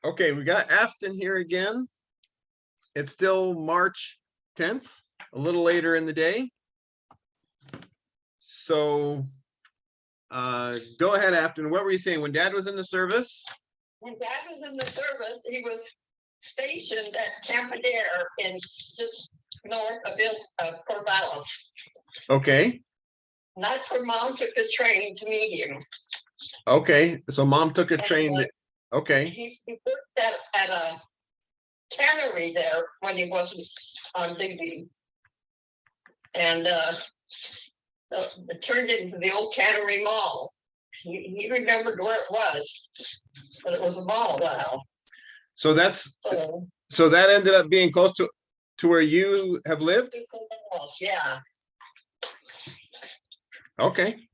Okay, we got Afton here again. It's still March 10th, a little later in the day. So go ahead, Afton. What were you saying? When Dad was in the service? When Dad was in the service, he was stationed at Camp Adair in just north of Corvallis. Okay. And that's where Mom took the train to meet him. Okay, so Mom took a train. Okay. He worked at a cannery there when he wasn't on duty. And it turned into the old cannery mall. He remembered where it was, but it was a mall now. So that's so that ended up being close to where you have lived? Yeah. Okay.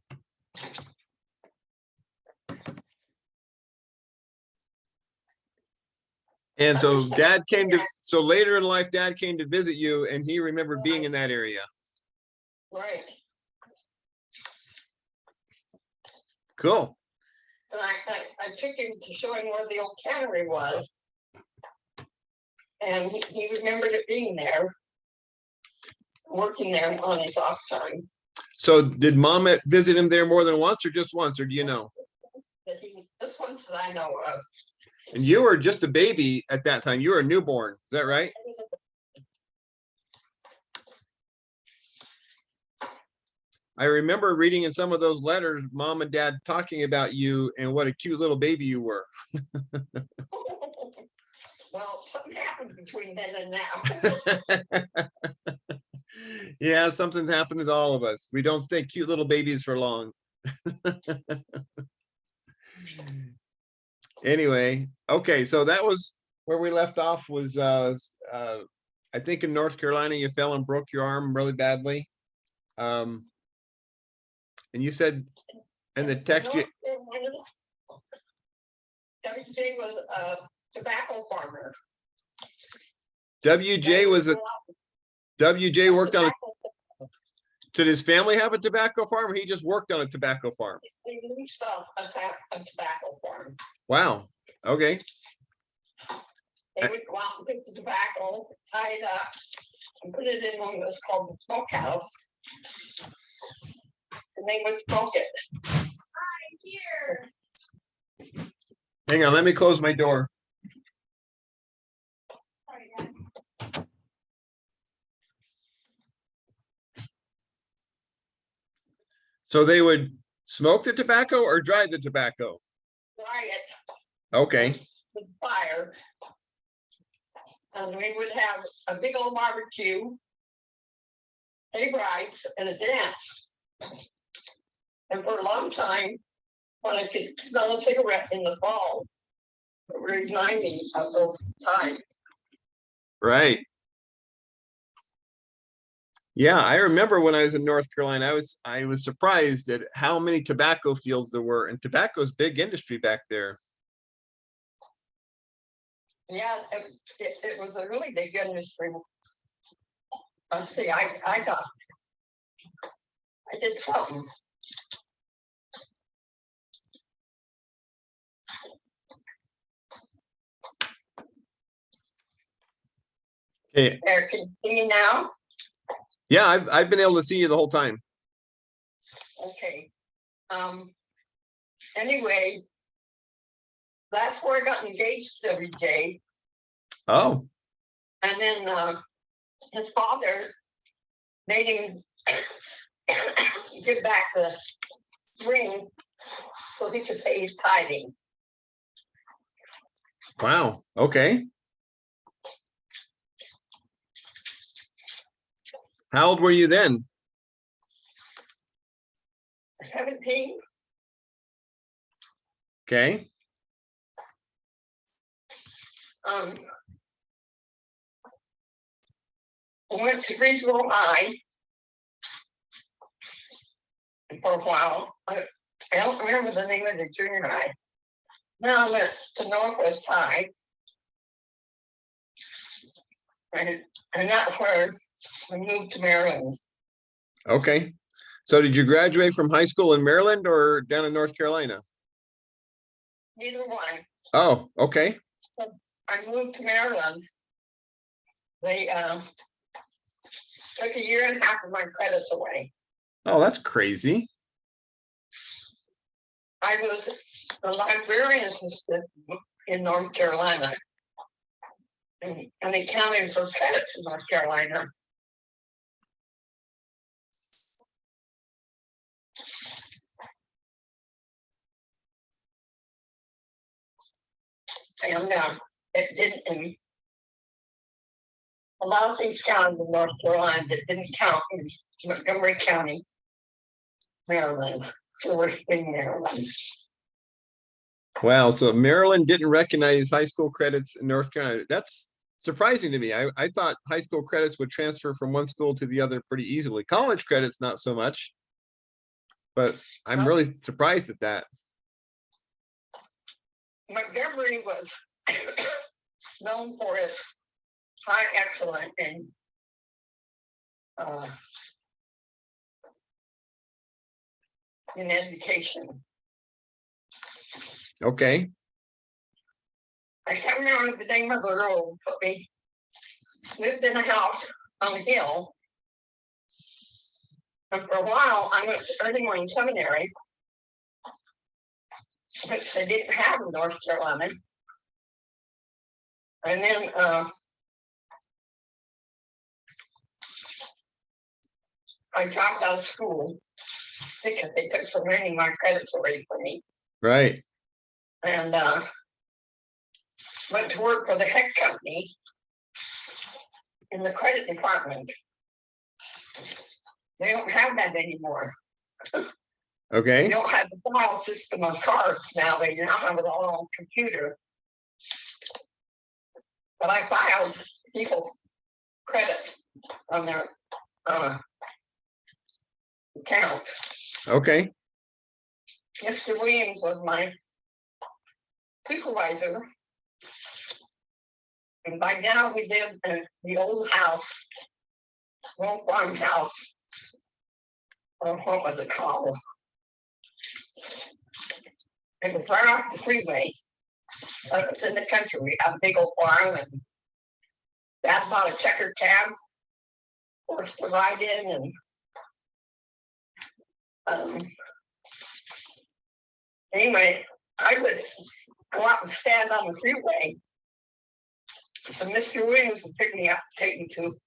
And so Dad came to, so later in life, Dad came to visit you and he remembered being in that area. Right. Cool. And I took him to show him where the old cannery was. And he remembered it being there, working there on his off time. So did Mom visit him there more than once or just once, or do you know? This one's that I know of. And you were just a baby at that time. You were a newborn. Is that right? I remember reading in some of those letters, Mom and Dad talking about you and what a cute little baby you were. Well, something happened between then and now. Yeah, something's happened to all of us. We don't stay cute little babies for long. Anyway, okay, so that was where we left off was I think in North Carolina you fell and broke your arm really badly. And you said in the text you WJ was a tobacco farmer. WJ worked on did his family have a tobacco farm or he just worked on a tobacco farm? He leased off a tobacco farm. Wow. Okay. They would go out and pick the tobacco, tie it up, and put it in one that's called the smokehouse. And they would smoke it. Hi, here. Hang on, let me close my door. So they would smoke the tobacco or dry the tobacco? Dry it. Okay. With fire. And we would have a big old barbecue, hay rides, and a dance. And for a long time, when I could smell a cigarette in the fall, it would remind me of those times. Right. Yeah, I remember when I was in North Carolina, I was surprised at how many tobacco fields there were, and tobacco's big industry back there. Yeah, it was a really big industry. Let's see, I did something. Okay. There, can you see me now? Yeah, I've been able to see you the whole time. Okay. Anyway, that's where I got engaged to WJ. Oh. And then his father made him give back the ring so he could pay his tithing. Wow. Okay. How old were you then? 17. Okay. I went to regional high for a while. I don't remember the name of the junior high. Now I went to Northwest High. And that's where we moved to Maryland. Okay. So did you graduate from high school in Maryland or down in North Carolina? Neither one. Oh, okay. I moved to Maryland. They took a year and a half of my credits away. Oh, that's crazy. I was a librarian assistant in North Carolina, and they counted for credits in North Carolina. And it didn't. And a lot of things counted in North Carolina that didn't count in Montgomery County, Maryland, Silver Spring, Maryland. Wow. So Maryland didn't recognize high school credits in North Carolina. That's surprising to me. I thought high school credits would transfer from one school to the other pretty easily. College credits, not so much. But I'm really surprised at that. Montgomery was known for its high excellence in education. Okay. I can't remember the name of the road, but we lived in a house on a hill. And for a while, I went to early morning seminary, which they didn't have in North Carolina. And then I dropped out of school because they took so many of my credits away from me. Right. And went to work for the Heck Company in the credit department. They don't have that anymore. Okay. They don't have the file system of cards now. They now have it all on computer. But I filed people's credits on their account. Okay. Mr. Williams was my supervisor. And by now we lived in the old house, old farmhouse. What was it called? It was right off the freeway. It's in the country. We have a big old farm, and Dad bought a checker cab for us to ride in, and anyway, I would go out and stand on the freeway, and Mr. Williams would pick me up, take me to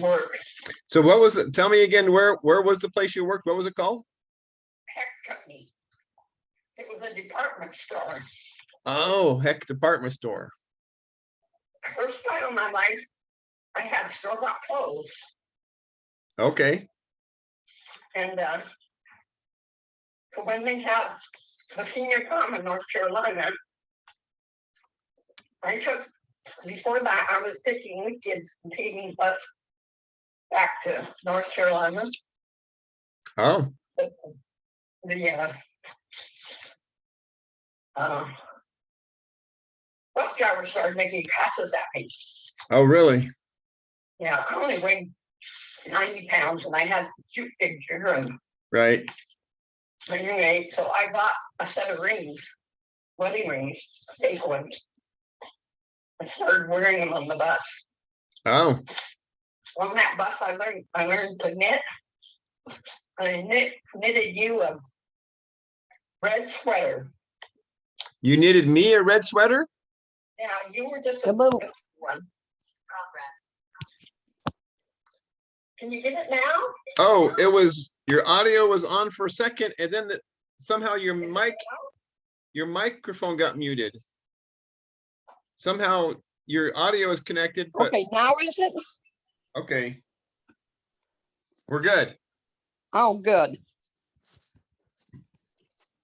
work. So what was it? Tell me again, where was the place you worked? What was it called? Heck Company. It was a department store. Oh, Heck department store. First time in my life, I had a store bought clothes. Okay. And so when they had the senior prom in North Carolina, before that, I was taking the kids and taking bus back to North Carolina. Oh. The bus driver started making passes at me. Oh, really? Yeah, I only weighed 90 pounds and I had cute picture and right. Anyway, so I bought a set of rings, wedding rings, fake ones. I started wearing them on the bus. Oh. On that bus, I learned to knit. I knitted you a red sweater. You knitted me a red sweater? Yeah, you were just a one. Can you get it now? Oh, it was, your audio was on for a second, and then somehow your microphone got muted. Somehow your audio is connected, but okay, now is it? Okay. We're good. Oh, good.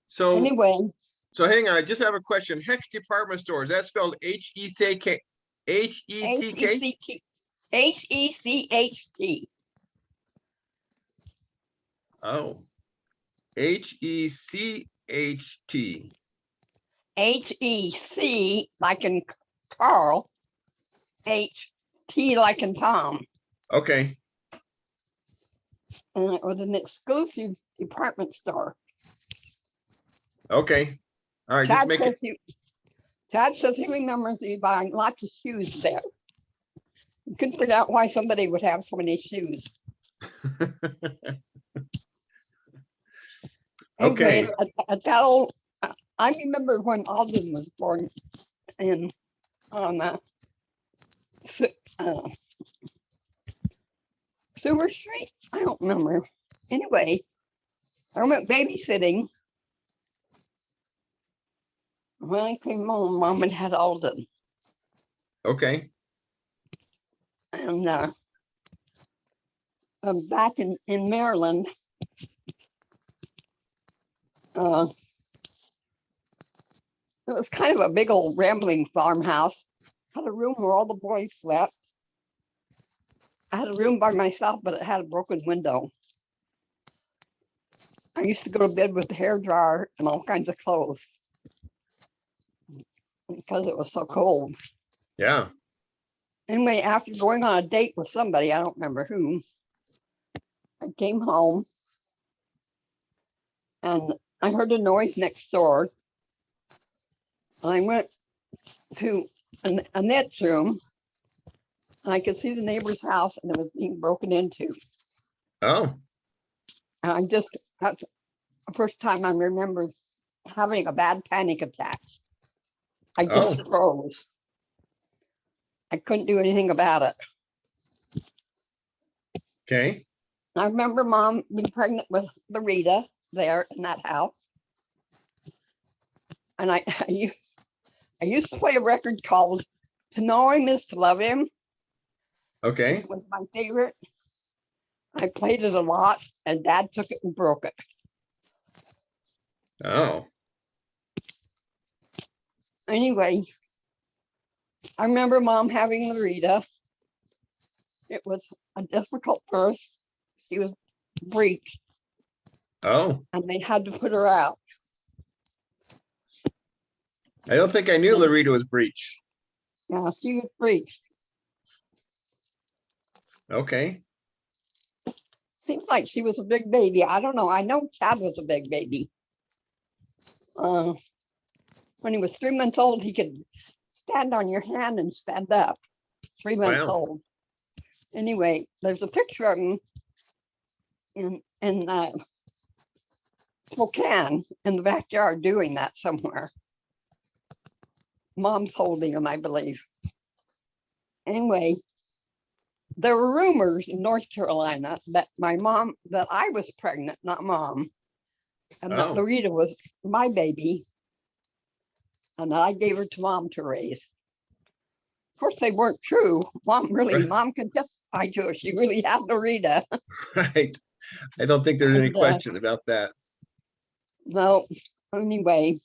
So anyway. So hang on, I just have a question. Heck department store, is that spelled H-E-C-K? H-E-C-K? H-E-C-H-T. Oh. H-E-C-H-T. H-E-C like in Carl. H-T like in Tom. Okay. And it was an exclusive department store. Okay. All right, just make it. Chad says he remembers me buying lots of shoes there. He couldn't figure out why somebody would have so many shoes. Okay. Anyway, at that old, I remember when Alden was born in on Sewer Street. I don't remember. Anyway, I went babysitting. When I came home, Mom had Alden. Okay. And I'm back in Maryland. It was kind of a big old rambling farmhouse. Had a room where all the boys slept. I had a room by myself, but it had a broken window. I used to go to bed with the hair dryer and all kinds of clothes because it was so cold. Yeah. Anyway, after going on a date with somebody, I don't remember who, I came home and I heard a noise next door. I went to Annette's room and I could see the neighbor's house and it was being broken into. Oh, And that's the first time I remember having a bad panic attack. I just froze. I couldn't do anything about it. okay. I remember Mom being pregnant with Rita there in that house. And I used to play a record called To Know Him Is to Love Him. Okay. It was my favorite. I played it a lot and Dad took it and broke it. Oh, Anyway, I remember Mom having Rita. It was a difficult birth. She was breech oh, and they had to put her out. I don't think I knew Larita was breech. Yeah, she was breech. Okay. Seems like she was a big baby. I don't know. I know Chad was a big baby. When he was 3 months old, he could stand on your hand and stand up. 3 months Wow. old. Anyway, there's a picture of him in Spokane in the backyard doing that somewhere. Mom's holding him, I believe. Anyway, there were rumors in North Carolina that that I was pregnant, not Mom, and that Larita was my baby, and that I gave her to Mom to raise. Of course, they weren't true. Mom can testify to it. She really had Larita. Right. I don't think there's any question about that. No, anyway,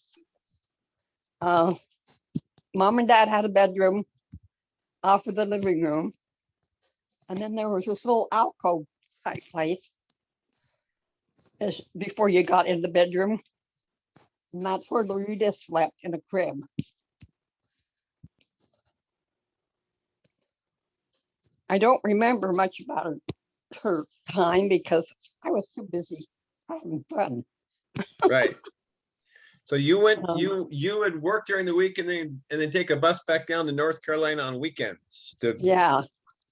Mom and Dad had a bedroom off of the living room. And then there was this little alcove type place before you got in the bedroom. And that's where Larita slept in a crib. I don't remember much about her time because I was too busy having fun. Right. So you went, you had worked during the week and then take a bus back down to North Carolina on weekends to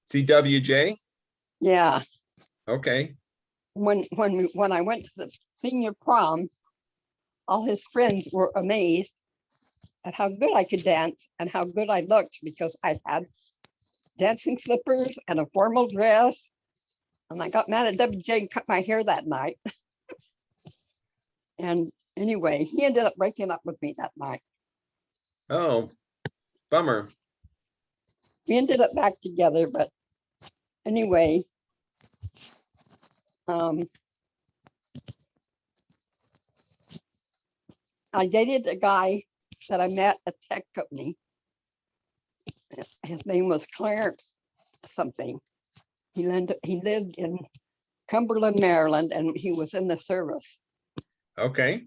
see WJ? Yeah. Okay. When I went to the senior prom, all his friends were amazed at how good I could dance and how good I looked because I had dancing slippers and a formal dress. And I got mad at WJ and cut my hair that night. And anyway, he ended up breaking up with me that night. Oh, bummer. We ended up back together, but anyway, I dated a guy that I met at tech company. His name was Clarence something. He lived in Cumberland, Maryland, and he was in the service. Okay.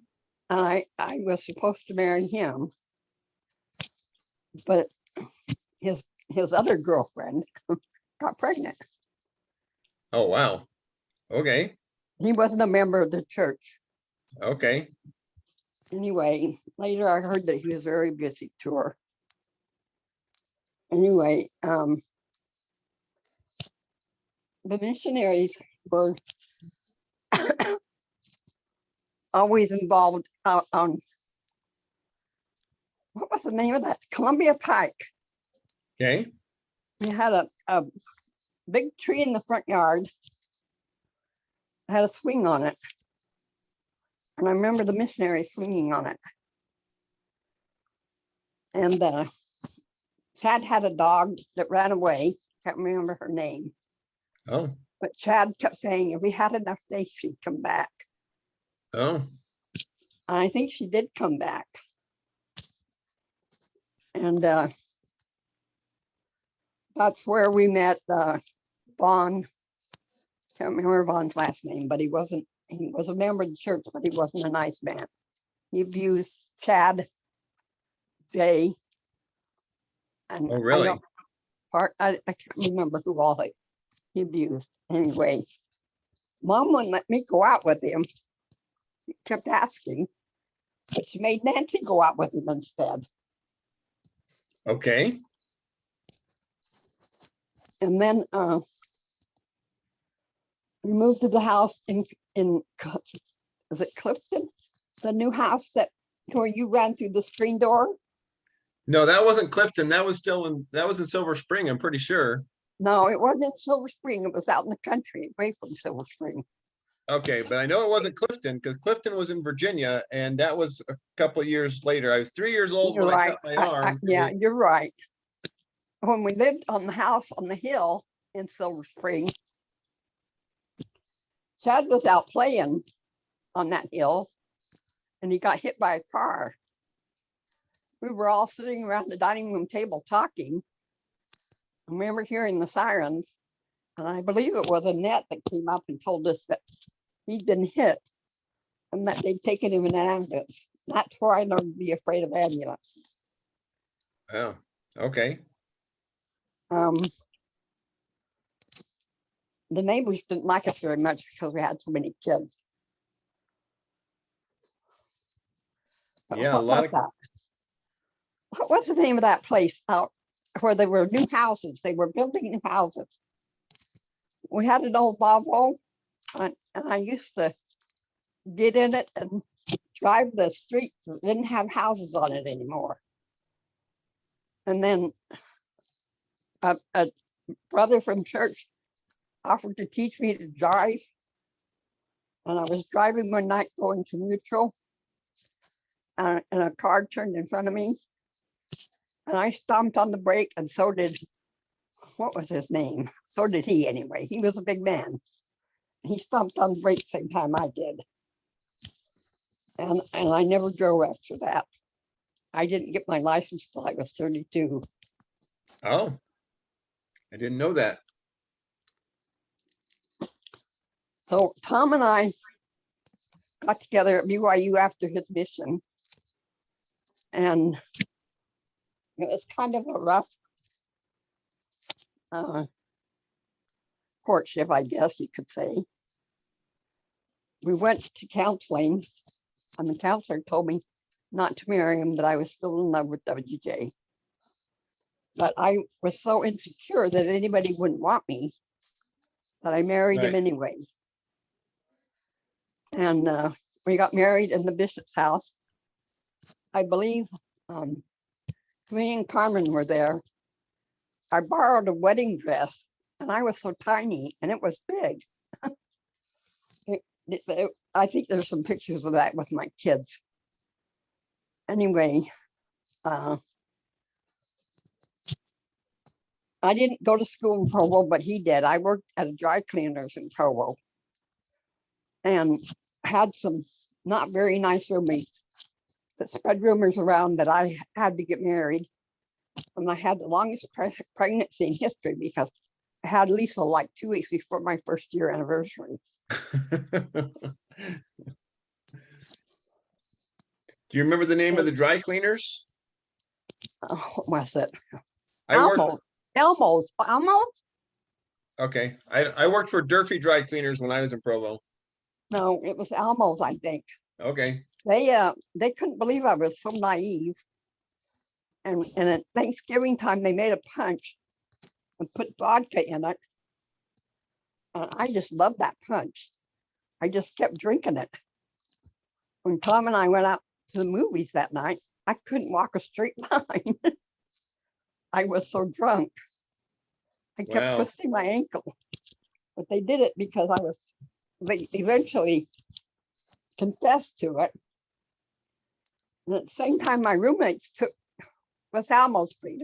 And I was supposed to marry him, but his other girlfriend got pregnant. Oh, wow. Okay. He wasn't a member of the church. Okay. Anyway, later I heard that he was very busy tour. Anyway, the missionaries were always involved out on, what was the name of that? Columbia Pike. Okay. We had a big tree in the front yard, had a swing on it. And I remember the missionary swinging on it. And Chad had a dog that ran away. Can't remember her name. Oh, But Chad kept saying if we had enough days, she'd come back. oh, And I think she did come back. And that's where we met Vaughn. Can't remember Vaughn's last name, but he was a member of the church, but he wasn't a nice man. He abused Chad, Jay, and oh, really? I can't remember who all he abused. Anyway, Mom wouldn't let me go out with him. She kept asking, but she made Nancy go out with him instead. Okay. And then we moved to the house in is it Clifton? The new house where you ran through the screen door? No, that wasn't Clifton. That was in Silver Spring, I'm pretty sure. No, it wasn't in Silver Spring. It was out in the country, away from Silver Spring. Okay, but I know it wasn't Clifton because Clifton was in Virginia, and that was a couple of years later. I was 3 years old You're when I right. cut my arm. Yeah, you're right. When we lived on the house on the hill in Silver Spring, Chad was out playing on that hill and he got hit by a car. We were all sitting around the dining room table talking. I remember hearing the sirens, and I believe it was Annette that came up and told us that he'd been hit and that they'd taken him in an ambulance. That's where I learned to be afraid of ambulances. Oh, okay. The neighbors didn't like us very much because we had so many kids. But Yeah, a what lot was of, that? What was the name of that place out where there were new houses? They were building new houses. We had an old Volvo, and I used to get in it and drive the streets that didn't have houses on it anymore. And then a brother from church offered to teach me to drive. And I was driving one night going to Mutual, and a car turned in front of me. And I stomped on the brake, and so did, what was his name? So did he anyway. He was a big man. He stomped on the brake the same time I did. And I never drove after that. I didn't get my license till I was 32. oh, I didn't know that. So Tom and I got together at BYU after his mission. And it was kind of a rough courtship, I guess you could say. We went to counseling, and the counselor told me not to marry him, that I was still in love with WJ. But I was so insecure that anybody wouldn't want me that I married him Right. anyway. And we got married in the bishop's house. I believe me and Carmen were there. I borrowed a wedding dress, and I was so tiny, and it was big. I think there's some pictures of that with my kids. Anyway, I didn't go to school in Provo, but he did. I worked at a dry cleaners in Provo and had some not very nice roommates that spread rumors around that I had to get married. And I had the longest pregnancy in history because I had Lisa like 2 weeks before my first year anniversary. Do you remember the name of the dry cleaners? What was it? I worked, Elmo's. okay. I worked for Durfee Dry Cleaners when I was in Provo. No, it was Elmo's, I think. Okay. They couldn't believe I was so naive. And at Thanksgiving time, they made a punch and put vodka in it. And I just loved that punch. I just kept drinking it. When Tom and I went out to the movies that night, I couldn't walk a straight line. I was so drunk. I kept Wow. twisting my ankle. But they did it because they eventually confessed to it. And at the same time, my roommates was Almo's Street.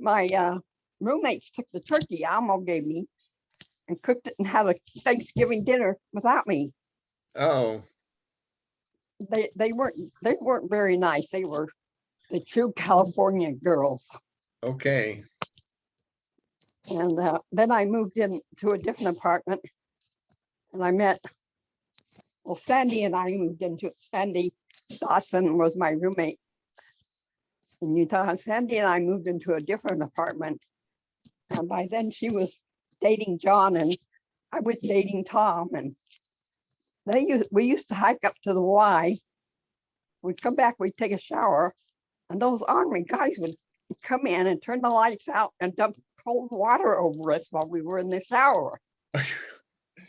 My roommates took the turkey Almo gave me and cooked it and had a Thanksgiving dinner without me. Oh, They weren't very nice. They were the true California girls. okay. And then I moved into a different apartment and I met, well, Sandy and I moved into it. Sandy Dawson was my roommate in Utah. Sandy and I moved into a different apartment. And by then she was dating John and I was dating Tom. And we used to hike up to the Y. We'd come back, we'd take a shower, and those army guys would come in and turn the lights out and dump cold water over us while we were in the shower.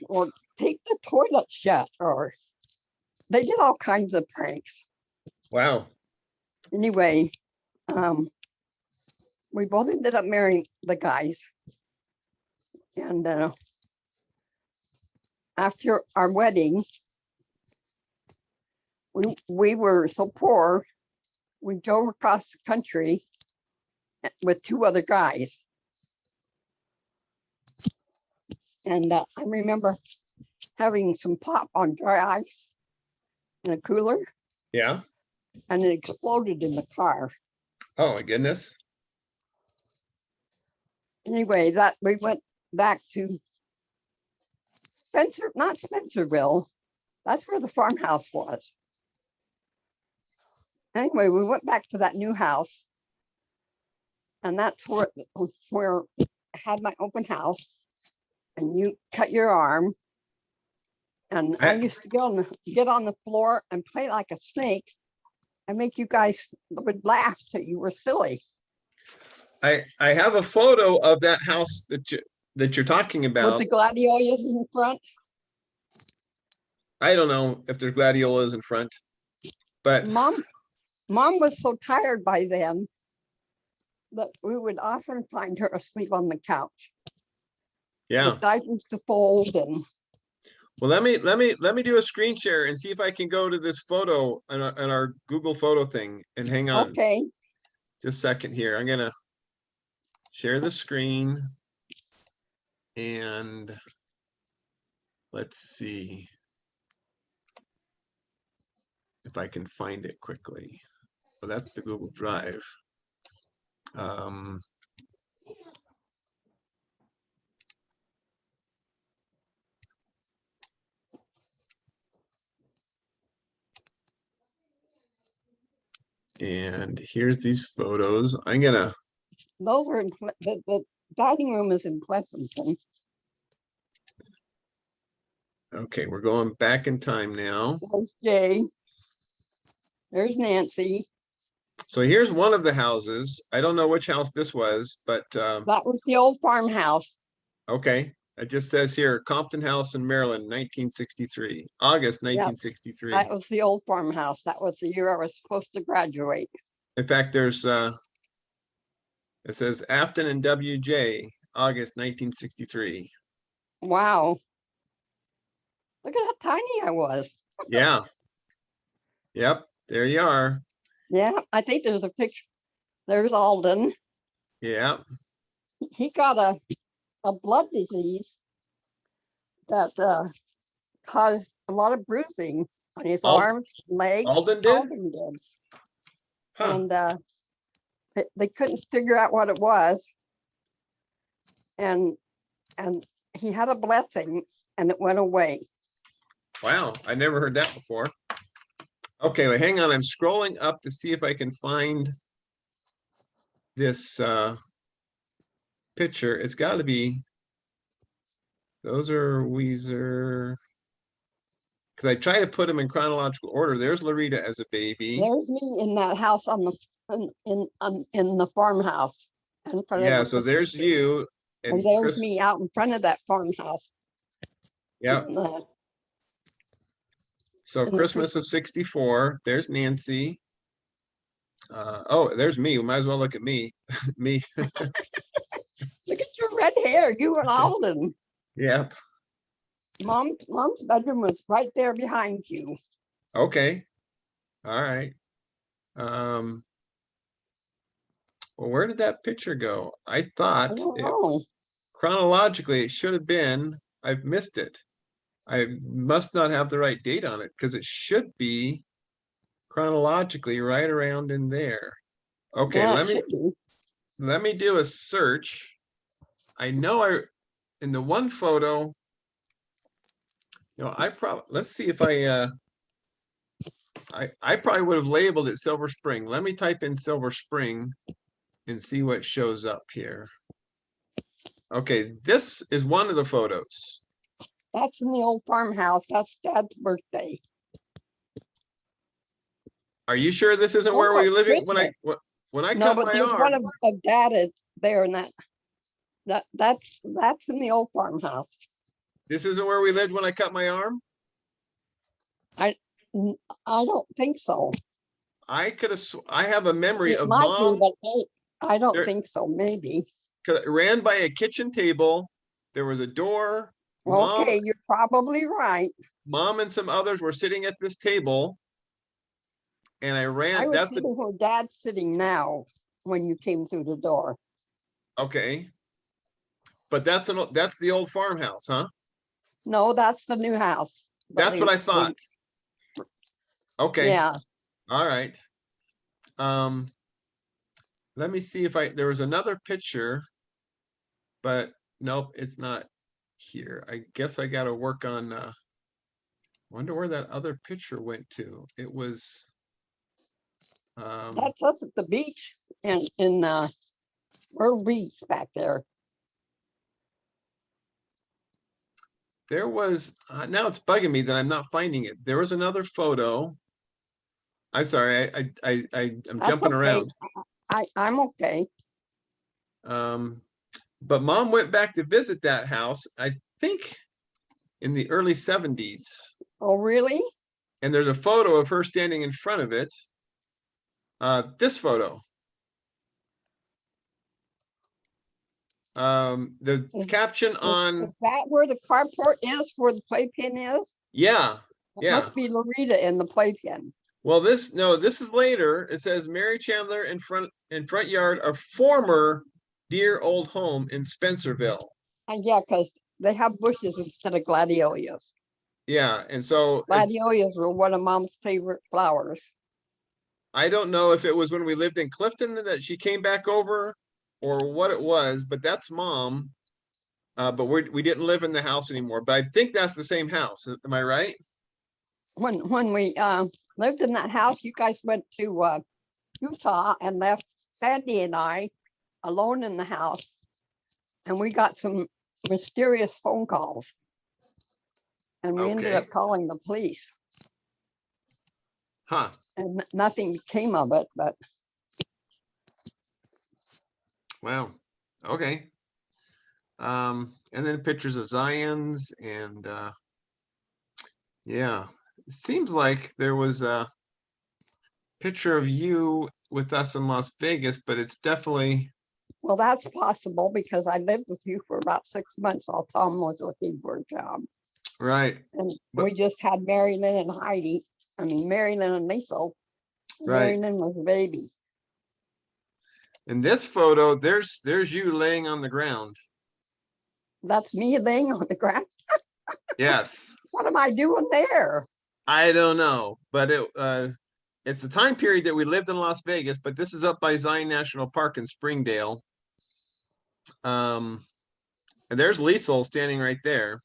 Or take the toilet shut, or they did all kinds of pranks. Wow. Anyway, we both ended up marrying the guys. And after our wedding, we were so poor, we drove across the country with two other guys. And I remember having some pop on dry ice in a cooler, Yeah. and it exploded in the car. Oh my goodness. Anyway, that we went back to not Spencerville. That's where the farmhouse was. Anyway, we went back to that new house, and that's where I had my open house, and you cut your arm. And I used to get on the floor and play like a snake and make you guys would laugh till you were silly. I have a photo of that house that you're talking With about. the gladiolas in front. I don't know if there's gladiolas in front, but Mom was so tired by then that we would often find her asleep on the couch. yeah. With diapers to fold and. Well, let me do a screen share and see if I can go to this photo on our Google photo thing, and hang on. Okay. Just a second here. I'm gonna share the screen and let's see if I can find it quickly. Well, that's the Google Drive. And here's these photos. I'm gonna. Those are the dining room is in Pleasanton. Okay, we're going back in time now. There's Jay. There's Nancy. So here's one of the houses. I don't know which house this was, but That was the old farmhouse. okay. It just says here, Compton House in Maryland, 1963, August 1963. That was the old farmhouse. That was the year I was supposed to graduate. In fact, there's it says Afton and WJ, August 1963. Wow. Look at how tiny I was. Yeah. Yep, there you are. Yeah, I think there's a picture. There's Alden. Yeah. He got a blood disease that caused a lot of bruising on his arms, legs. Alden did? Alden did. Huh. And they couldn't figure out what it was. And he had a blessing and it went away. Wow, I never heard that before. Okay, wait, hang on. I'm scrolling up to see if I can find this picture. It's got to be. Those are Weezer. because I try to put them in chronological order. There's Loretta as a baby. There's me in that house on the, in the farmhouse. in front of Yeah, the so Christmas there's tree. you And and there's Chris. me out in front of that farmhouse. Yeah, in the- so in the Christmas of 64. There's Nancy. Oh, there's me. Might as well look at me. Me. Look at your red hair, you and Alden. Yep. Mom's bedroom was right there behind you. Okay. All right. Well, where did that picture go? I I thought don't it, know. chronologically it should have been. I've missed it. I must not have the right date on it because it should be chronologically right around in there. Okay, Yeah, it let should be. me do a search. I know in the one photo, I probably, let's see if I probably would have labeled it Silver Spring. Let me type in Silver Spring and see what shows up here. Okay, this is one of the photos. That's in the old farmhouse. That's Dad's birthday. Are you sure this isn't where Oh, we were living Christmas. when I No, cut but my there's one arm? of Dad is there and that's in the old farmhouse. This isn't where we lived when I cut my arm? N- I don't think so. I could have, I have a memory It of might be, mom, but I don't there, think so, maybe. 'cause it ran by a kitchen table. There was a door. Okay, you're probably right. Mom and some others were sitting at this table. And I I ran, was that's the, sitting where Dad's sitting now when you came through the door. okay. But that's the old farmhouse, huh? No, that's the new house. But That's what I thought. Okay, Yeah, all right. Let me see if there was another picture, but nope, it's not here. I guess I gotta work on, wonder where that other picture went to. It was, that's us at the beach in Myrtle Beach back there. there was, now it's bugging me that I'm not finding it. There was another photo. I'm sorry, I'm That's jumping okay. around. I'm okay. But mom went back to visit that house, I think in the early 70s. Oh, really? And there's a photo of her standing in front of it. This photo. The caption on, Is that where the carport is, where the playpen is? yeah, It yeah. must be Loretta in the playpen. Well, this is later. It says Mary Chandler in front yard of former dear old home in Spencerville. And yeah, because they have bushes instead of gladiolus. Yeah, and so Gladiolus were one of Mom's favorite flowers. I don't know if it was when we lived in Clifton that she came back over or what it was, but that's mom. But we didn't live in the house anymore, but I think that's the same house. Am I right? When we lived in that house, you guys went to Utah and left Sandy and I alone in the house. And we got some mysterious phone calls. And we ended Okay. up calling the police. Huh. And nothing came of it, but Wow. Okay. And then pictures of Zion's and yeah, it seems like there was a picture of you with us in Las Vegas, but it's definitely, well, that's possible because I lived with you for about 6 months while Tom was looking for a job. right. And But- we just had Mary Lynn and Heidi. I mean, Mary Lynn and Liesel. Right. Mary Lynn was a baby. In this photo, there's you laying on the ground. That's me laying on the ground. Yes. What am I doing there? I don't know, but it's the time period that we lived in Las Vegas, but this is up by Zion National Park in Springdale. And there's Liesel standing right there.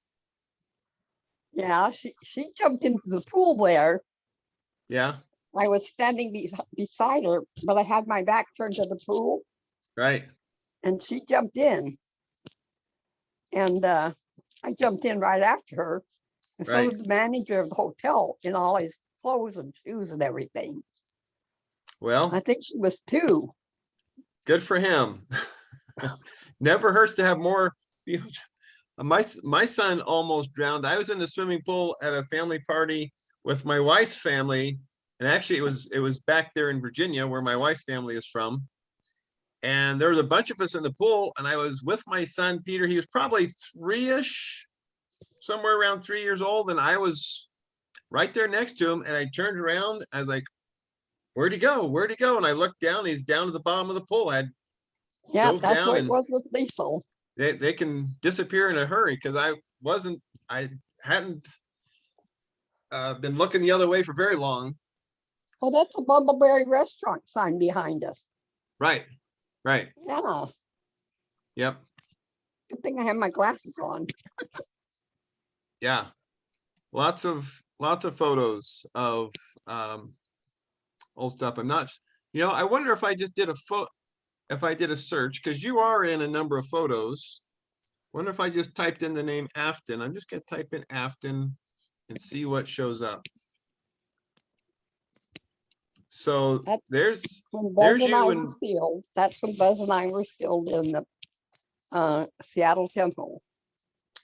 Yeah, she jumped into the pool there. Yeah, I was standing beside her, but I had my back turned to the pool right. and she jumped in. And I jumped in right after her. And so Right. was the manager of the hotel in all his clothes and shoes and everything. Well, I think she was 2. good for him. Never hurts to have more. My son almost drowned. I was in the swimming pool at a family party with my wife's family, and actually it was back there in Virginia where my wife's family is from. And there was a bunch of us in the pool, and I was with my son Peter. He was probably 3-ish, somewhere around 3 years old, and I was right there next to him. And I turned around. I was like, "Where'd he go? Where'd he go?" And I looked down. He's down at the bottom of the pool. I Yeah, dove that's down, what it and was with Liesel. they can disappear in a hurry because I hadn't been looking the other way for very long. Oh, that's the Bumbleberry restaurant sign behind us. Right, right. Yeah, Yep, good thing I have my glasses on. yeah. Lots of photos of old stuff. I'm not, I wonder if I just did if I did a search, because you are in a number of photos. Wonder if I just typed in the name Afton. I'm just gonna type in Afton and see what shows up. So That's there's when Buzz and I you were and sealed. That's when Buzz and I were sealed in the Seattle Temple.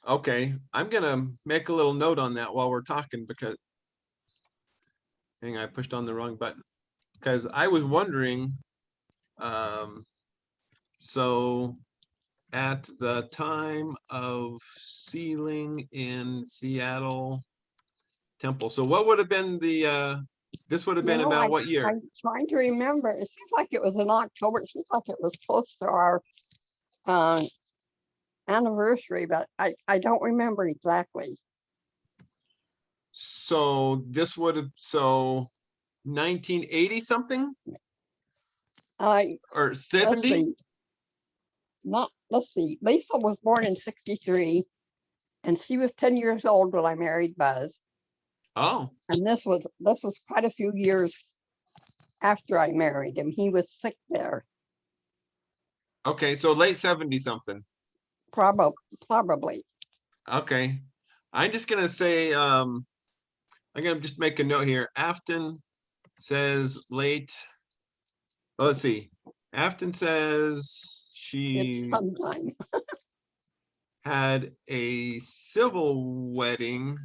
okay. I'm gonna make a little note on that while we're talking, because hang on, I pushed on the wrong button. Because I was wondering, so at the time of sealing in Seattle Temple, so what would have been the this would have been about what year? I'm trying to remember. It seems like it was in October. It seems like it was close to our anniversary, but I don't remember exactly. So this would have, 1980 something or Let's 70? see. Let's see. Lisa was born in 63, and she was 10 years old when I married Buzz. Oh, And this was quite a few years after I married him. He was sick there. okay, so late 70 something. Probably. Okay, I'm just gonna say, I'm gonna just make a note here. Afton says late. Oh, let's see. Afton says she It's sometime. had a civil wedding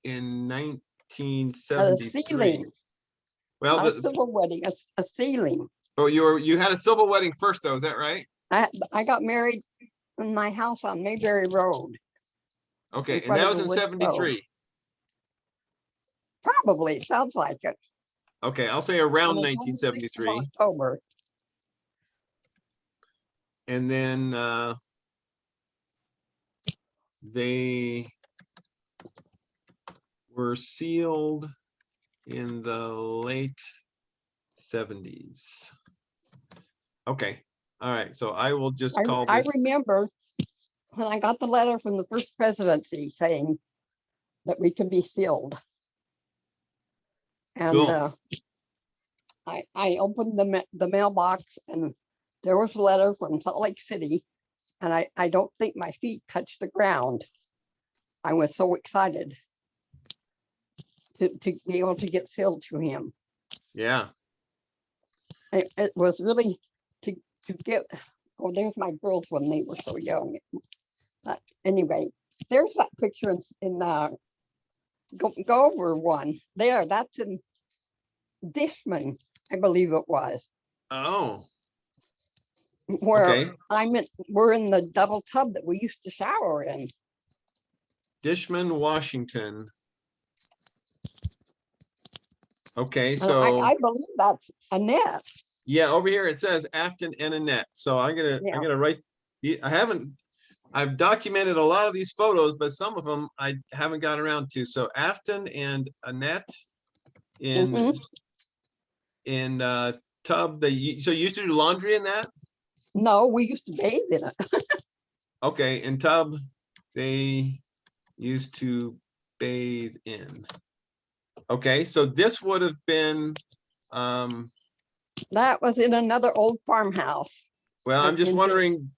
in At a 1973. ceiling, Well, not a civil wedding, a ceiling. oh, you had a civil wedding first, though. Is that right? I got married in my house on Mayberry Road. Okay, in and front that of was the in wood stove. 73. Probably, sounds like it. Okay, I'll say around On the 26th of 1973. October. And then they were sealed in the late 70s. Okay, all right, so I will just call I this. remember when I got the letter from the first presidency saying that we could be sealed. And Cool. I opened the mailbox, and there was a letter from Salt Lake City, and I don't think my feet touched the ground. I was so excited to be able to get sealed to him. Yeah. It was really to get. Oh, there's my girls when they were so young. But anyway, there's that picture in the go over one there. That's in Dishman, I believe it was. Oh, Where okay. we're in the double tub that we used to shower in. Dishman, Washington. Okay, And so I believe that's Annette. yeah, over here it says Afton and Annette. So I'm gonna write. I've documented a lot of these photos, but some of them I haven't got around to. So Afton and Annette in tub. So you used to do laundry in that? No, we used to bathe in it. Okay, in tub they used to bathe in. Okay, so this would have been That was in another old farmhouse. well, I'm just in wondering,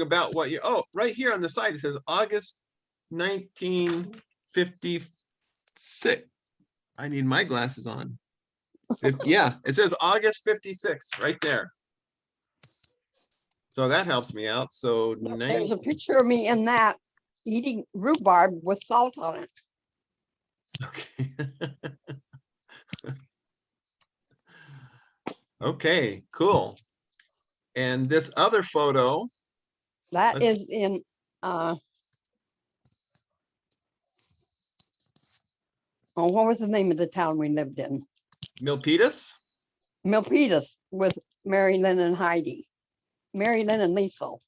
about what you, oh, right here on the side, it says August 1954. Sick. I need my glasses on. Yeah, it says August 56 right there. So that helps me out. So There's a picture of me in that eating rhubarb with salt on it. okay. Okay, cool. And this other photo, That Let's- is in what was the name of the town we lived in? Milpitas? Milpitas with Mary Lynn and Heidi. Mary Lynn and Liesel.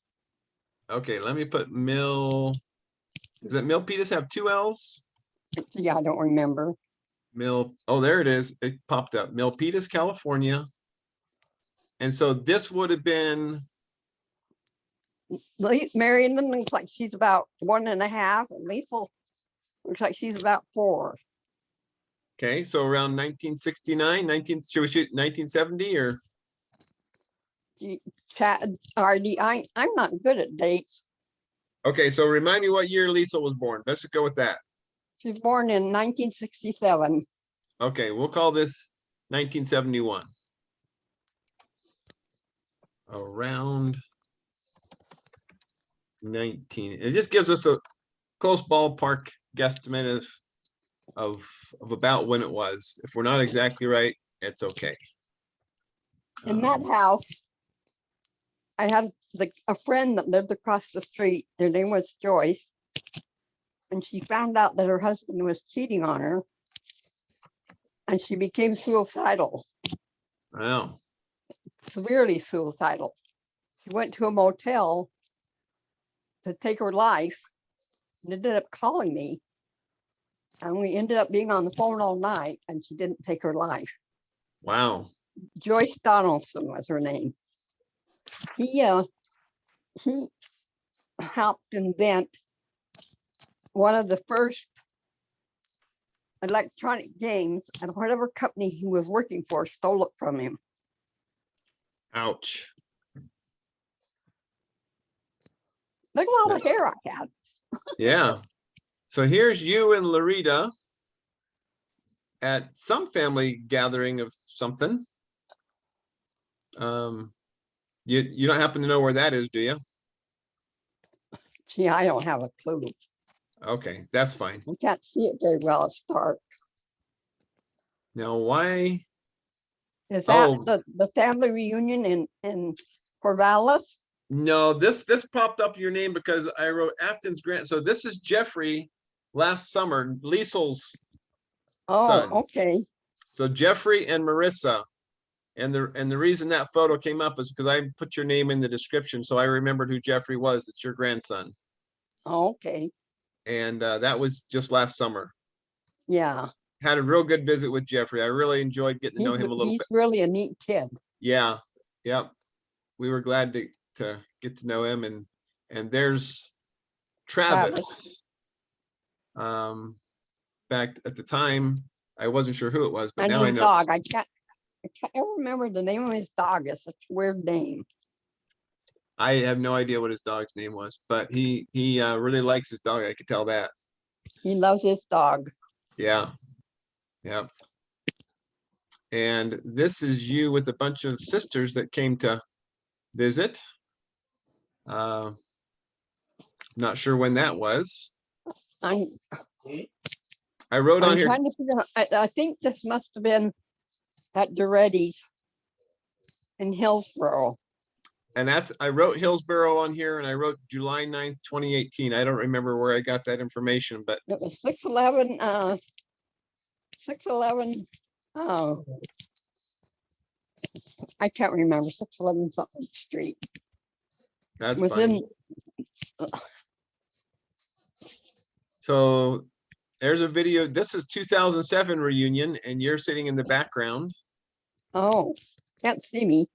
Okay, let me put Does that Milpitas have two L's? Yeah, I don't remember. Oh, there it is. It popped up. Milpitas, California. And so this would have been, Mary Lynn looks like she's about 1.5, and Liesel looks like she's about 4. okay, so around 1969, should we shoot 1970 or? Chad, RD, I'm not good at dates. Okay, so remind me what year Lisa was born. Let's just go with that. She was born in 1967. Okay, we'll call this 1971. Around 19. It just gives us a close ballpark guesstimate of about when it was. If we're not exactly right, it's okay. In that house, I had a friend that lived across the street. Their name was Joyce. And she found out that her husband was cheating on her. And she became suicidal, Wow. severely suicidal. She went to a motel to take her life and ended up calling me. And we ended up being on the phone all night, and she didn't take her life. Wow. Joyce Donaldson was her name. He helped invent one of the first electronic games, and whatever company he was working for stole it from him. Ouch. Look at all the hair I had. Yeah. So here's you and Larita at some family gathering of something. You don't happen to know where that is, do you? Gee, I don't have a clue. Okay, that's fine. I can't see it very well. It's dark. Now, why? Is that Oh. the family reunion in Corvallis? No, this popped up your name because I wrote Afton's grant. So this is Jeffrey last summer, Liesel's Oh, son. okay. So Jeffrey and Marissa. And the reason that photo came up is because I put your name in the description. So I remembered who Jeffrey was. It's your grandson. Oh, okay. And that was just last summer. Yeah. Had a real good visit with Jeffrey. I really enjoyed getting to know him a little He's bit. really a neat kid. Yeah. Yep. We were glad to get to know him. And there's Travis. Back at the time, I wasn't sure who it was, but And now I his know. dog. I can't ever remember the name of his dog. It's such a weird name. I have no idea what his dog's name was, but he really likes his dog. I could tell that. He loves his dog. Yeah. Yep. And this is you with a bunch of sisters that came to visit. Not sure when that was. I'm I wrote on here. trying to figure out, I think this must have been at Duretti's in Hillsborough. And I wrote Hillsborough on here and I wrote July 9th, 2018. I don't remember where I got that information, but It was 611, 611, oh, I can't remember, 611 something street. that's Was fine. in, So there's a video. This is 2007 reunion and you're sitting in the background. oh, can't see me.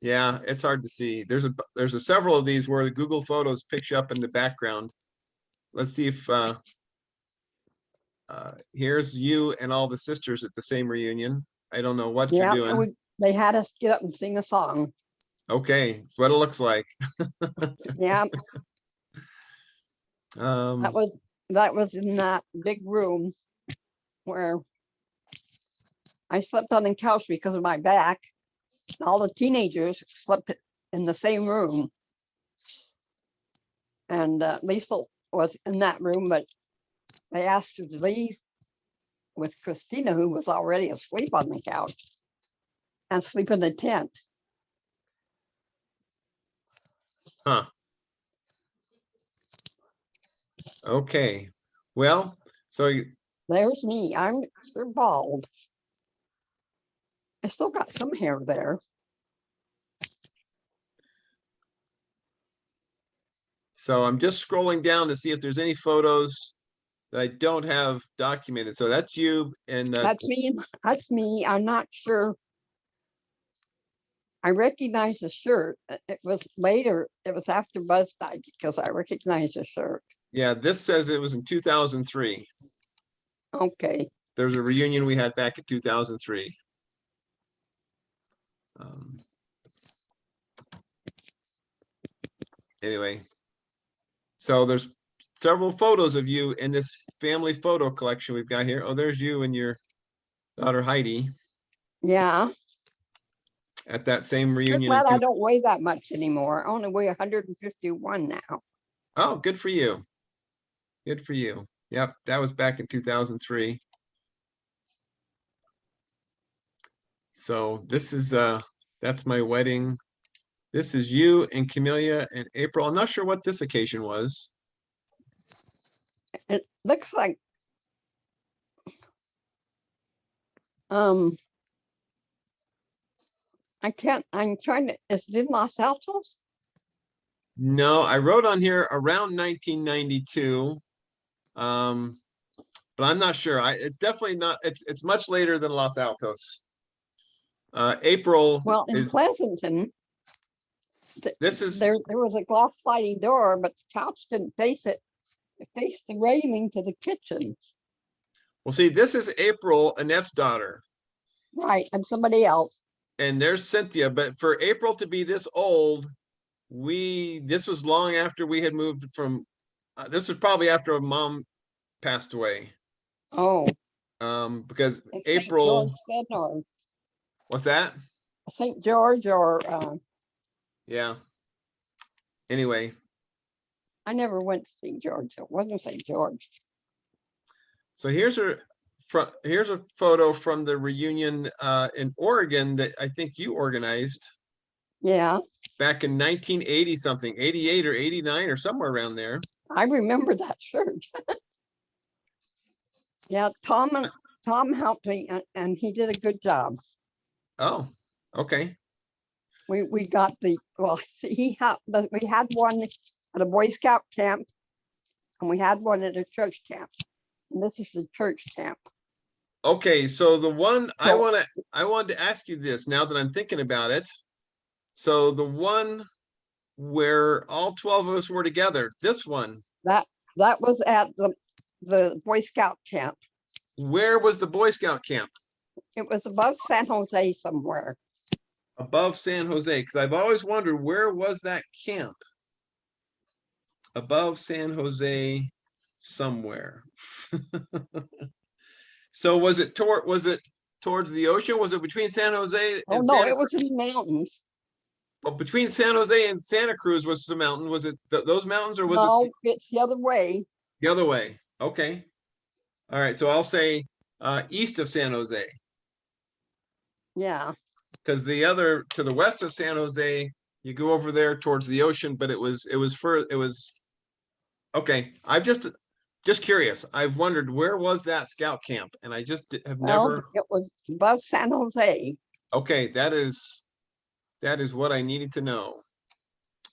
Yeah, it's hard to see. There's a several of these where the Google Photos picks you up in the background. Let's see if here's you and all the sisters at the same reunion. I don't know what Yeah, you're doing. they had us get up and sing a song. Okay, what it looks like. Yeah, Um, that was in that big room. where I slept on the couch because of my back. And all the teenagers slept in the same room. And Lisa was in that room, but they asked her to leave with Christina, who was already asleep on the couch, and sleep in the tent. Huh. Okay. Well, so There's me. I'm sure bald. I still got some hair there. I'm just scrolling down to see if there's any photos that I don't have documented. So that's you and That's me. That's me. I'm not sure. I recognize the shirt. It was later. It was after Buzz died because I recognized the shirt. yeah, this says it was in 2003. Okay. There's a reunion we had back in 2003. Anyway, so there's several photos of you in this family photo collection we've got here. Oh, there's you and your daughter Heidi Yeah. at that same I'm reunion. glad I don't weigh that much anymore. I only weigh 151 now. Oh, good for you. Good for you. Yep, that was back in 2003. So this is that's my wedding. This is you and Camellia and April. I'm not sure what this occasion was. It looks like I'm trying to, is it in Los Altos? No, I wrote on here around 1992. But I'm not sure. It's definitely not, it's much later than Los Altos. April Well, in is, Pleasanton, this is, there was a glass sliding door, but the couch didn't face it. It faced the railing to the kitchen. well, see, this is April, Annette's daughter. Right, and somebody else. And there's Cynthia, but for April to be this old, this was long after we had moved from, this was probably after Mom passed away. Oh, Because it's April, St. George then, or what's that? St. George, or Yeah. Anyway, I never went to St. George. So it wasn't St. George. so here's a photo from the reunion in Oregon that I think you organized. Yeah, Back in 1980 something, 88 or 89 or somewhere around there. I remember that shirt. Yeah, Tom helped me, and he did a good job. Oh, okay. We got we had one at a Boy Scout camp, and we had one at a church camp. And this is the church camp. Okay, so the one I So- wanted to ask you this now that I'm thinking about it. So the one where all 12 of us were together, this one, That was at the Boy Scout camp. where was the Boy Scout camp? It was above San Jose somewhere. Above San Jose, because I've always wondered where was that camp? Above San Jose somewhere. So was it towards the ocean? Was it between San Jose Oh and no, Santa it was in the mountains. Well, between San Jose and Santa Cruz was the mountain. Was it those mountains or was No, it it's the other way. the other way? Okay. All right. So I'll say east of San Jose, Yeah. because the other to the west of San Jose, you go over there towards the ocean, but it was okay. I've just curious. I've wondered where was that scout camp, and I just have Well, never. it was above San Jose. Okay, that is what I needed to know.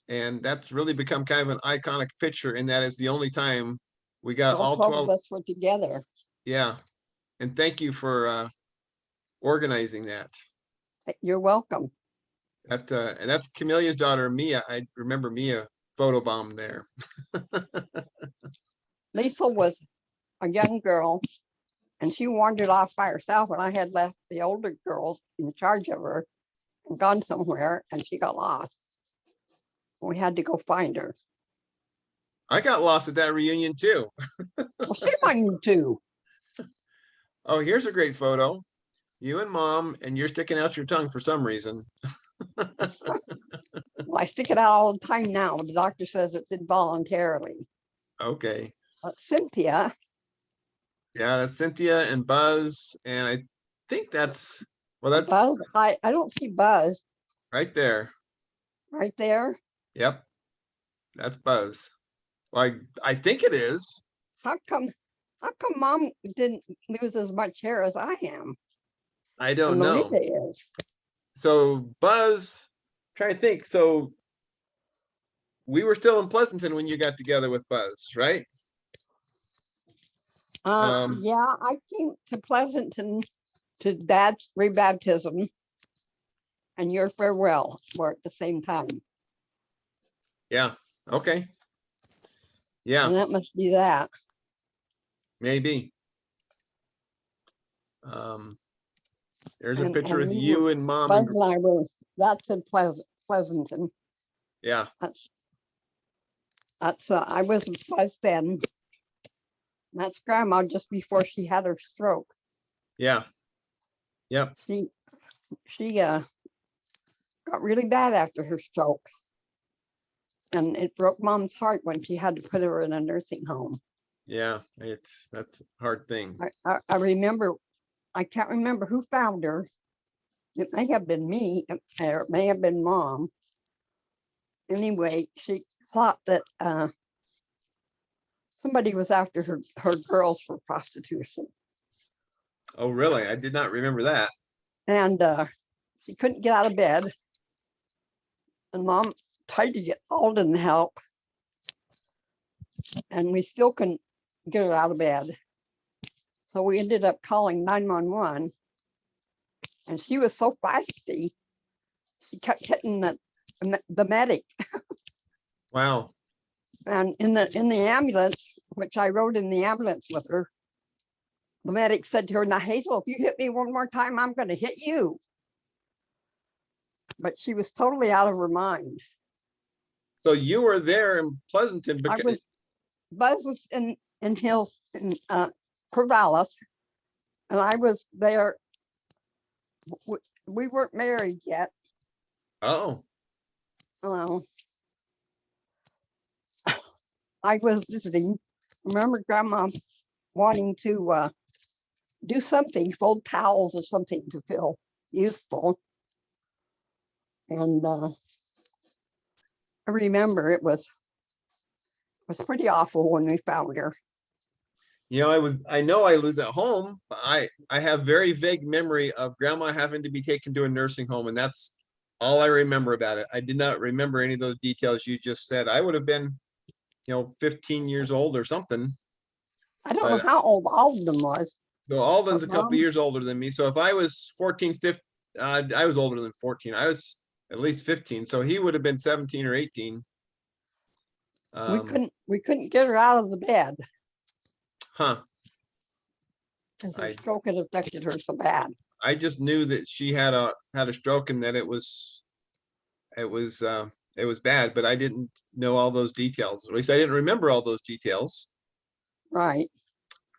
And that's really become kind of an iconic picture, and that is the only time we got all 12 12. of us were together. Yeah. And thank you for organizing that. You're welcome. And that's Camelia's daughter, Mia. I remember Mia photobombed there. Lisa was a young girl, and she wandered off by herself, and I had left the older girls in charge of her and gone somewhere, and she got lost. We had to go find her. I got lost at that reunion too. Well, she might too. Oh, here's a great photo. You and mom, and you're sticking out your tongue for some reason. Well, I stick it out all the time now. The doctor says it's involuntarily. Okay. Cynthia, Yeah, that's Cynthia and Buzz. And I think that's, well, that's Buzz, I don't see Buzz right there. right there. Yep. That's Buzz. Well, I think it is. How come mom didn't lose as much hair as I am? I don't And know. Marita is. So Buzz, trying to think. So we were still in Pleasanton when you got together with Buzz, right? Yeah, I came to Pleasanton to Dad's rebaptism and your farewell were at the same time. Yeah. Okay. Yeah, And that must be that. maybe. There's a picture with we you were, and mom. Buzz and I were, that's in Pleasanton. Yeah. That's I was with Buzz then. That's grandma just before she had her stroke. Yeah. Yep. She got really bad after her stroke. And it broke mom's heart when she had to put her in a nursing home. Yeah. That's a hard thing. I remember, I can't remember who found her. It may have been me, or it may have been mom. Anyway, she thought that somebody was after her girls for prostitution. Oh, really? I did not remember that. And she couldn't get out of bed. And mom tried to get Alden help. And we still couldn't get her out of bed. So we ended up calling 911. And she was so feisty, she kept hitting the medic. Wow. And in the ambulance, which I rode in the ambulance with her, the medic said to her, "Now Hazel, if you hit me one more time, I'm going to hit you." But she was totally out of her mind. So you were there in Pleasanton because Buzz was in Hill in Corvallis, and I was there. We weren't married yet. oh, I was visiting. Remember grandma wanting to do something, fold towels or something to feel useful. And I remember it was pretty awful when we found her. you know, I know I was at home, but I have very vague memory of grandma having to be taken to a nursing home, and that's all I remember about it. I did not remember any of those details you just said. I would have been, 15 years old or something. I don't know how old Alden was. So Alden's a couple Mom, years older than me. So if I was 14, 15, I was older than 14. I was at least 15. So he would have been 17 or 18. we couldn't get her out of the bed Huh. because her stroke had affected her so bad. I just knew that she had a stroke and that it was bad, but I didn't know all those details. At least I didn't remember all those details. Right.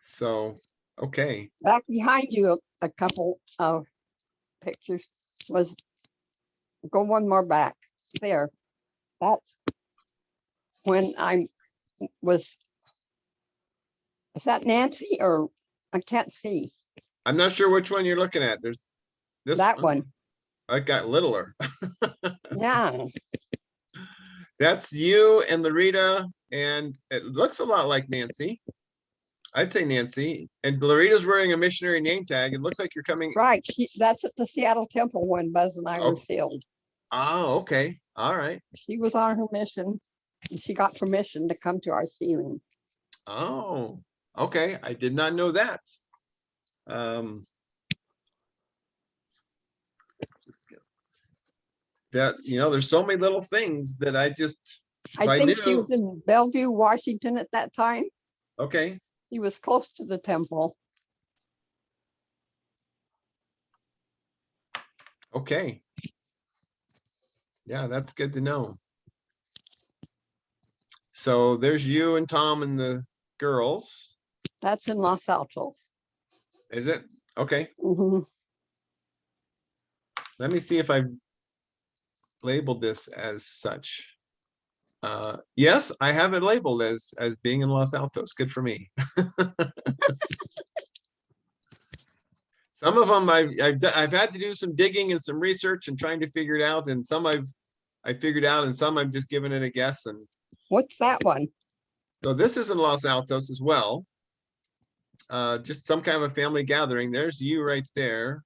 So, okay. Back behind you, a couple of pictures was, go one more back there. That's when is that Nancy or I can't see. I'm not sure which one you're looking at. There's this That one. I got littler. Yeah. That's you and Larita, and it looks a lot like Nancy. I'd say Nancy. And Larita's wearing a missionary name tag. It looks like you're coming. Right. That's at the Seattle Temple when Buzz and I were sealed. Oh, okay. All right. She was on her mission and she got permission to come to our sealing. Oh, okay. I did not know that. That, there's so many little things that I think she was in Bellevue, Washington at that time. Okay. He was close to the temple. Okay. Yeah, that's good to know. So there's you and Tom and the girls. That's in Los Altos. Is it? Okay, Mhm. let me see if I've labeled this as such. Yes, I have it labeled as being in Los Altos. Good for me. Some of them I've had to do some digging and some research and trying to figure it out, and some I figured out, and some I've just given it a guess. And What's that one? so this is in Los Altos as well. Just some kind of a family gathering. There's you right there.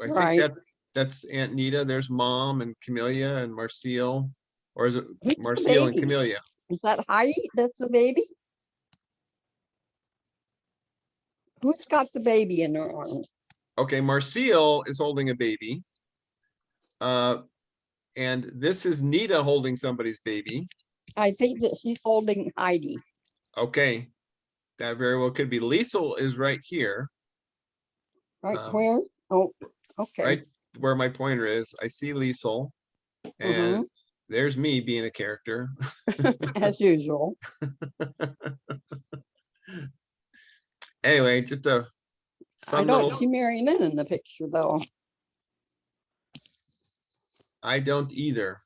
I think Right. that's Aunt Nita. There's Mom and Camellia and Marcel, or is it Who's the Marcel and baby? Camellia? Is that Heidi? That's the baby? Who's got the baby in her arms? Okay, Marcel is holding a baby. And this is Nita holding somebody's baby. I think that she's holding Heidi. Okay, that very well could be. Liesel is right here, Right where? Oh, okay. right where my pointer is. I see Liesel, and there's me being a character. As usual. Anyway, just a I fun don't little. see Mary Lynn in the picture though. I don't either.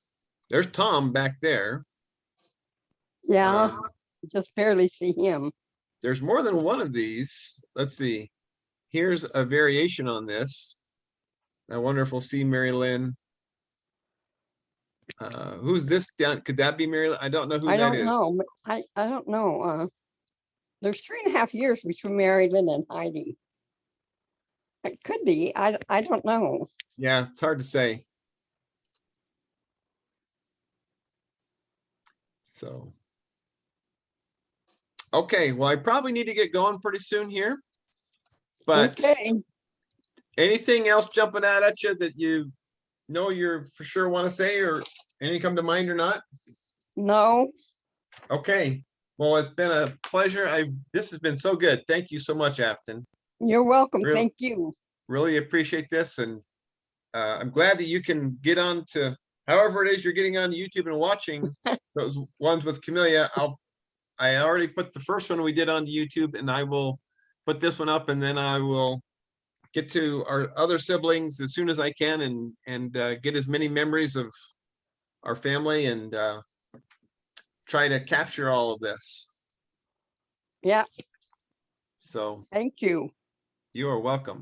There's Tom back there. Yeah, just barely see him. There's more than one of these. Let's see. Here's a variation on this. I wonder if we'll see Mary Lynn. Who's this down? Could that be Mary Lynn? I don't know who I that don't is. know. I don't know. There's 3.5 years between Mary Lynn and Heidi. It could be. I don't know. Yeah, it's hard to say. So. Okay, well, I probably need to get going pretty soon here. But Okay. anything else jumping out at you that you know you're for sure want to say, or any come to mind or not? No. Okay, well, it's been a pleasure. This has been so good. Thank you so much, Afton. You're welcome. Really, Thank you. really appreciate this, and I'm glad that you can get on to however it is you're getting on YouTube and watching those ones with Camellia. I already put the first one we did on YouTube, and I will put this one up, and then I will get to our other siblings as soon as I can, and get as many memories of our family, and try to capture all of this. Yeah. So Thank you. you are welcome.